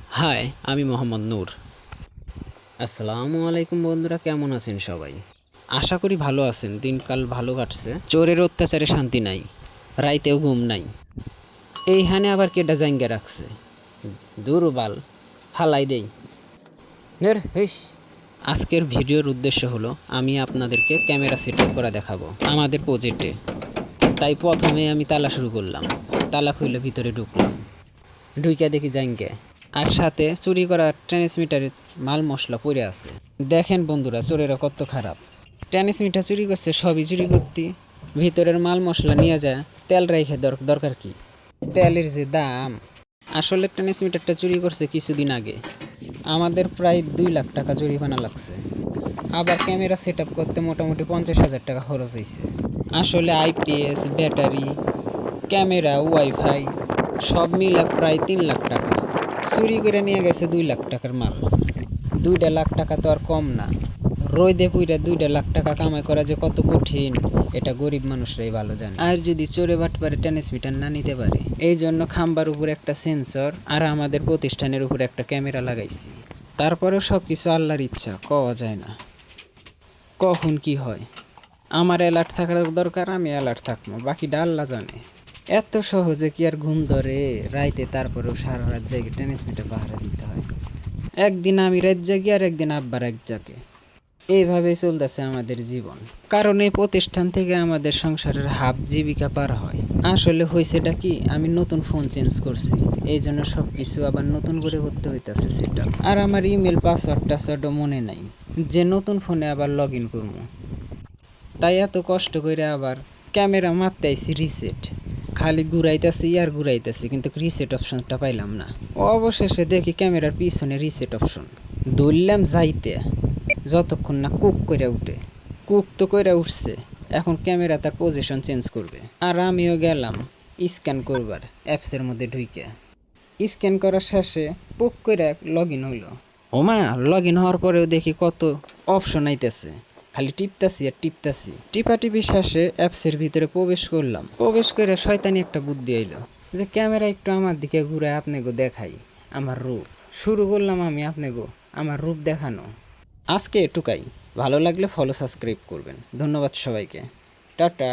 High, আমি মোহাম্মদ নূর। আসসালামু আলাইকুম বন্ধুরা, কেমন আছেন সবাই? আশা করি ভালো আছেন। দিনকাল ভালো কাটছে। চোরের অত্যাচারে শান্তি নাই, রাইতেও ঘুম নাই। এইখানে আবার কেডা জাঙ্গা রাখছে? দুর্বাল ফালাই দেই। আজকের ভিডিওর উদ্দেশ্য হলো আমি আপনাদেরকে ক্যামেরা সেট আপ করা দেখাবো আমাদের প্রজেক্টে। তাই প্রথমে আমি তালা শুরু করলাম। তালা খুলে ভিতরে ঢুকলাম। ঢুইকা দেখি জাঙ্গে, আর সাথে চুরি করা ট্রান্সমিটারের মাল মশলা পড়ে আছে। দেখেন বন্ধুরা, চোরেরা কত খারাপ। ট্রান্সমিটার চুরি করছে, সবই চুরি করতে ভিতরের মাল মশলা নিয়ে যায়। তেল রেখে দরকার কি? তেলের যে দাম! আসলে ট্রান্সমিটারটা চুরি করছে কিছুদিন আগে। আমাদের প্রায় 2 লাখ টাকা জরিমানা লাগছে। আবার ক্যামেরা সেট আপ করতে মোটামুটি 50,000 টাকা খরচ হয়েছে। আসলে আইপিএস, ব্যাটারি, ক্যামেরা, ওয়াইফাই সব মিলে প্রায় 3 লাখ টাকা। চুরি করে নিয়ে গেছে 2 লাখ টাকার মাল। 2 লাখ টাকা তো আর কম না। রোদে পুইরা 2 লাখ টাকা কামাই করা যে কত কঠিন, এটা গরিব মানুষরাই ভালো জানে। আর যদি চোরে বাটপারে ট্রান্সমিটার না নিতে পারে, এই জন্য খাম্বার উপর একটা সেন্সর আর আমাদের প্রতিষ্ঠানের উপর একটা ক্যামেরা লাগাইছি। তারপরেও সব কিছু আল্লাহর ইচ্ছা, কওয়া যায় না কখন কি হয়। আমার অ্যালার্ট থাকার দরকার, আমি অ্যালার্ট থাকবো, বাকিটা আল্লাহ জানে। এত সহজে কি আর ঘুম ধরে রাইতে? তারপরেও সারা রাত জেগে ট্রান্সমিটার পাহারা দিতে হয়। একদিন আমি রাত জাগি আর একদিন আব্বার এক জাগে। এইভাবেই চলতেছে আমাদের জীবন। কারণ এই প্রতিষ্ঠান থেকে আমাদের সংসারের হাফ জীবিকা পার হয়। আসলে হয়েছেটা কি, আমি নতুন ফোন চেঞ্জ করছি, এই জন্য সব কিছু আবার নতুন করে করতে হইতেছে সেটা। আর আমার ইমেল পাসওয়ার্ডও মনে নাই যে নতুন ফোনে আবার লগ ইন করবো। তাই এত কষ্ট করে আবার ক্যামেরা মারতে আইছি রিসেট। খালি ঘুরাইতেছি আর ঘুরাইতেছি, কিন্তু রিসেট অপশনটা পাইলাম না। অবশেষে দেখি ক্যামেরার পিছনে রিসেট অপশন। ধরলাম যাইতে, যতক্ষণ না কুক করে উঠে। কুক তো করে উঠছে, এখন ক্যামেরা তার পজিশন চেঞ্জ করবে। আর আমিও গেলাম স্ক্যান করবার অ্যাপসের মধ্যে ঢুইকে। স্ক্যান করার শেষে পুক করে লগ ইন হইল। ওমা, লগ ইন হওয়ার পরেও দেখি কত অপশন আইতেছে। খালি টিপতাছি আর টিপতাছি। টিপি শেষে অ্যাপসের ভিতরে প্রবেশ করলাম। প্রবেশ করে শয়তানি একটা বুদ্ধি আইলো যে ক্যামেরা একটু আমার দিকে ঘুরে আপনাকে দেখাই আমার রূপ। শুরু করলাম আমি আপনাকে আমার রূপ দেখানো। আজকে এটুকাই। ভালো লাগলে ফলো সাবস্ক্রাইব করবেন। ধন্যবাদ সবাইকে। টাটা।